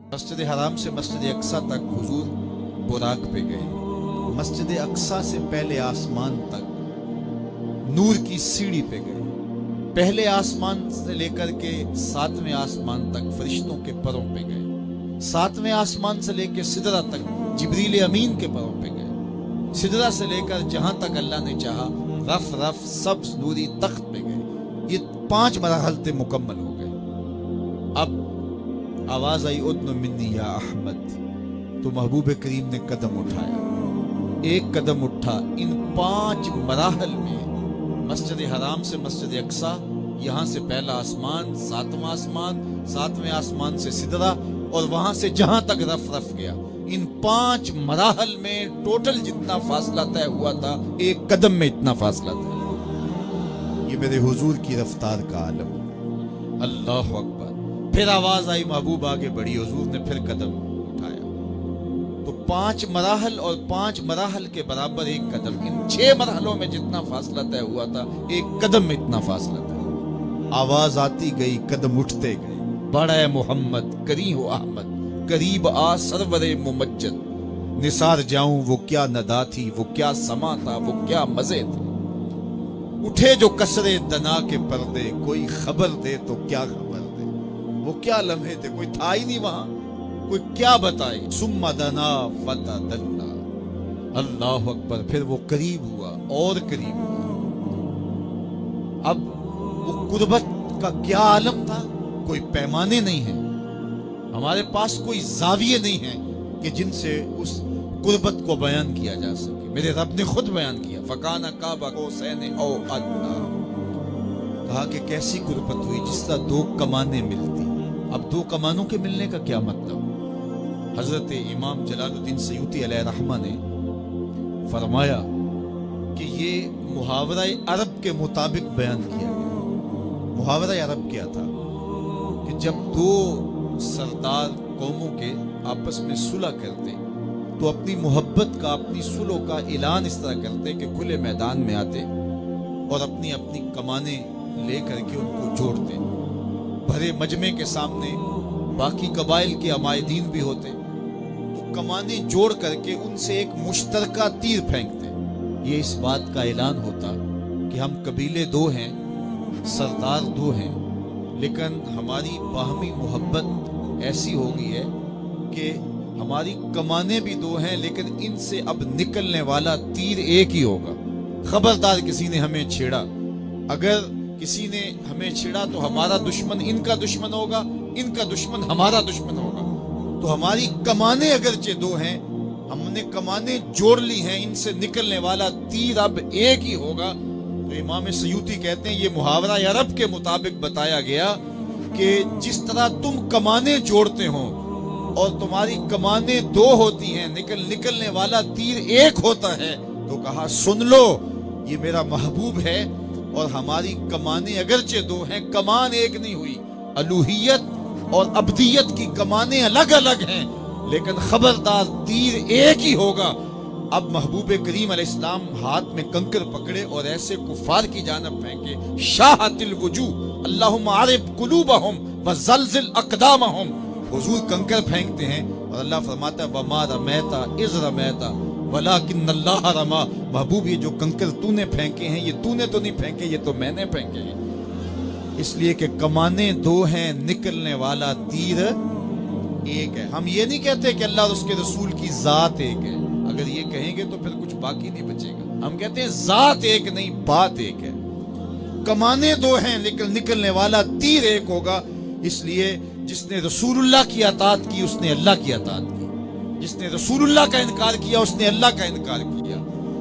मस्जिद हराम से मस्जिद अक्सा तक हुजूर बुराक पे गए। मस्जिद अक्सा से पहले आसमान तक नूर की सीढ़ी पे गए। पहले आसमान से लेकर के 7वें आसमान तक फरिश्तों के परों पे गए। 7वें आसमान से लेकर सिदरा तक जिब्रील अमीन के परों पे गए। सिदरा से लेकर जहां तक अल्लाह ने चाहा रफ रफ सब्ज नूरी तख्त पे गए। ये 5 मराहल मुकम्मल हो गए। अब आवाज आई उद्न मिन्नी या अहमद, तो महबूब करीम ने कदम उठाया। एक कदम उठा। इन 5 मराहल में मस्जिद हराम से मस्जिद अक्सा, यहां से पहला आसमान, 7वां आसमान, 7वें आसमान से सिदरा और वहां से जहां तक रफ रफ गया, इन 5 मराहल में टोटल जितना फासला तय हुआ था, एक कदम में इतना फासला था। ये मेरे हुजूर की रफ्तार का आलम। अल्लाह अकबर। फिर आवाज आई, महबूब आगे बढ़ी। हुजूर ने फिर कदम उठाया। तो 5 मराहल और 5 मराहल के बराबर एक कदम। इन 6 मरहलों में जितना फासला तय हुआ था, एक कदम में इतना फासला था। आवाज आती गई, कदम उठते गए। बड़ा मोहम्मद करी हो अहमद, करीब आ सरवरे मुमज्जद। निसार जाऊं वो क्या नदा थी, वो क्या समा था, वो क्या मजे थे। उठे जो कसरे दना के पर्दे, कोई खबर दे तो क्या खबर दे। वो क्या लम्हे थे, कोई था ही नहीं वहां, कोई क्या बताए। सुम्मा दना फता दन्ना। अल्लाह अकबर। फिर वो करीब हुआ और करीब हुआ। अब वो कुर्बत का क्या आलम था। कोई पैमाने नहीं है, हमारे पास कोई जाविये नहीं है कि जिनसे उस कुर्बत को बयान किया जा सके। मेरे रब ने खुद बयान किया, फकाना काबा कौसैन औ अदना। कहा कि कैसी कुर्बत हुई जिस तरह 2 कमाने मिलती। अब 2 कमानों के मिलने का क्या मतलब। हजरत इमाम जलालुद्दीन सयूती अलैहि रहमा ने फरमाया कि ये मुहावरा अरब के मुताबिक बयान किया गया। मुहावरा अरब क्या था कि जब 2 सरदार कौमों के आपस में सुलह करते तो अपनी मोहब्बत का, अपनी सुलह का ऐलान इस तरह करते कि खुले मैदान में आते और अपनी अपनी कमाने लेकर के उनको जोड़ते। भरे मजमे के सामने बाकी कबाइल के अमायदीन भी होते, तो कमाने जोड़ करके उनसे एक मुश्तरका तीर फेंकते। ये इस बात का ऐलान होता कि हम कबीले 2 हैं, सरदार 2 हैं, लेकिन हमारी बाहमी मोहब्बत ऐसी हो गई है कि हमारी कमाने भी 2 हैं, लेकिन इनसे अब निकलने वाला तीर एक ही होगा। खबरदार किसी ने हमें छेड़ा, अगर किसी ने हमें छेड़ा तो हमारा दुश्मन इनका दुश्मन होगा, इनका दुश्मन हमारा दुश्मन होगा। तो हमारी कमाने अगरचे 2 हैं, हमने कमाने जोड़ ली हैं, इनसे निकलने वाला तीर अब एक ही होगा। तो इमाम सयूती कहते हैं ये मुहावरा अरब के मुताबिक बताया गया कि जिस तरह तुम कमाने जोड़ते हो और तुम्हारी कमाने 2 होती हैं, निकलने वाला तीर एक होता है। तो कहा सुन लो, ये मेरा महबूब है और हमारी कमाने अगरचे 2 हैं, कमान एक नहीं हुई। अलूहियत और अब्दियत की कमाने अलग अलग हैं, लेकिन खबरदार तीर एक ही होगा। अब महबूब करीम अलैहिस्सलाम हाथ में कंकर पकड़े और ऐसे कुफार की जानब फेंके। शाहतिल वुजू अल्लाहुम्मा आरिफ कुलूबहुम व ज़लज़िल अक़दामहुम। हुजूर कंकर फेंकते हैं और अल्लाह फरमाता है वमा रमैता इज़ रमैता वलाकिन्नल्लाह रमा। महबूब ये जो कंकर तूने फेंके हैं, ये तूने तो नहीं फेंके, ये तो मैंने फेंके हैं। इसलिए कि कमाने 2 हैं, निकलने वाला तीर एक है। हम ये नहीं कहते कि अल्लाह और उसके रसूल की जात एक है। अगर ये कहेंगे तो फिर कुछ बाकी नहीं बचेगा। हम कहते हैं जात एक नहीं, बात एक है। कमाने 2 हैं, लेकिन निकलने वाला तीर एक होगा। इसलिए जिसने रसूलुल्लाह की अताअत की उसने अल्लाह की अताअत की, जिसने रसूलुल्लाह का इनकार किया उसने अल्लाह का इनकार किया,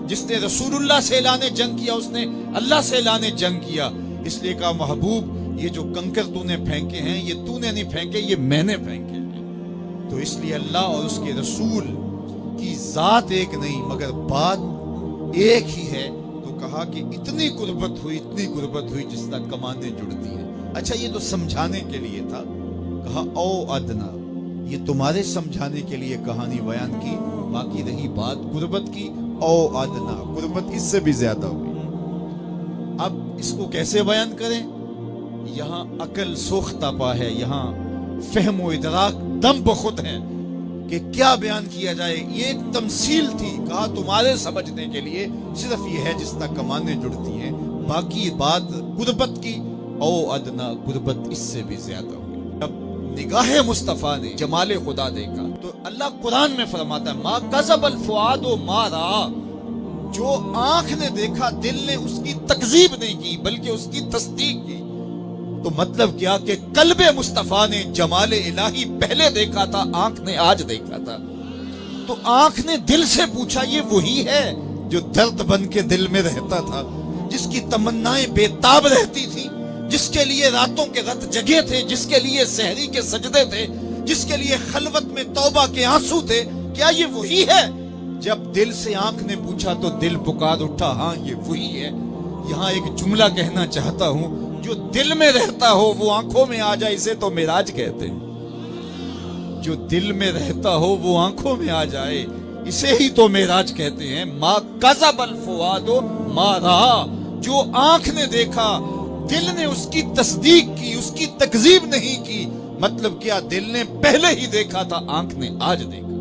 जिसने रसूलुल्लाह से ऐलाने जंग किया उसने अल्लाह से ऐलाने जंग किया। इसलिए कहा महबूब ये जो कंकर तूने फेंके हैं, ये तूने नहीं फेंके, ये मैंने फेंके हैं। तो इसलिए अल्लाह और उसके रसूल की जात एक नहीं मगर बात एक ही है। तो कहा कि इतनी कुर्बत हुई, इतनी कुर्बत हुई जिस तरह कमाने जुड़ती हैं। अच्छा, ये तो समझाने के लिए था। कहा ओ अदना, ये तुम्हारे समझाने के लिए कहानी बयान की। बाकी रही बात कुर्बत की, ओ अदना, कुर्बत इससे भी ज्यादा हुई। अब इसको कैसे बयान करें। यहाँ अकल सोख्ता पा है, यहाँ फहम व इदराक दम बखुद हैं कि क्या बयान किया जाए। ये एक तमसील थी, कहा तुम्हारे समझने के लिए सिर्फ ये है जिस तक कमाने जुड़ती हैं, बाकी बात गुर्बत की ओ अदना, गुर्बत इससे भी ज्यादा हुई। जब निगाह मुस्तफ़ा ने जमाले खुदा देखा तो अल्लाह कुरान में फरमाता है मा कज़बल फुआदो मा रआ, जो आंख ने देखा दिल ने उसकी तकजीब नहीं की बल्कि उसकी तस्दीक की। तो मतलब क्या कि कल्बे मुस्तफा ने जमाले इलाही पहले देखा था, आंख ने आज देखा था। तो आंख ने दिल से पूछा ये वही है जो दर्द बन के दिल में रहता था, जिसकी तमन्नाएं बेताब रहती थी, जिसके लिए रातों के रात जगे थे, जिसके लिए सहरी के सजदे थे, जिसके लिए खलवत में तौबा के आंसू थे। क्या ये वही है? जब दिल से आंख ने पूछा तो दिल पुकार उठा, हाँ ये वही है। यहाँ एक जुमला कहना चाहता हूं, जो दिल में रहता हो वो आंखों में आ जाए, इसे तो मिराज कहते हैं। जो दिल में रहता हो वो आंखों में आ जाए, इसे ही तो मिराज कहते हैं। मा कज़बल फुआदो मा रआ, जो आंख ने देखा दिल ने उसकी तस्दीक की, उसकी तकजीब नहीं की। मतलब क्या, दिल ने पहले ही देखा था, आंख ने आज देखा।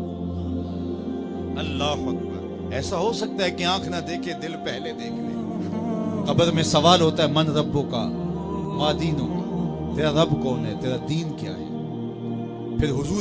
अल्लाह अकबर। ऐसा हो सकता है कि आंख ना देखे दिल पहले देख ले। कब्र में सवाल होता है मन रब्बो का मा दीनो का, तेरा रब कौन है, तेरा दीन क्या है। फिर हुजूर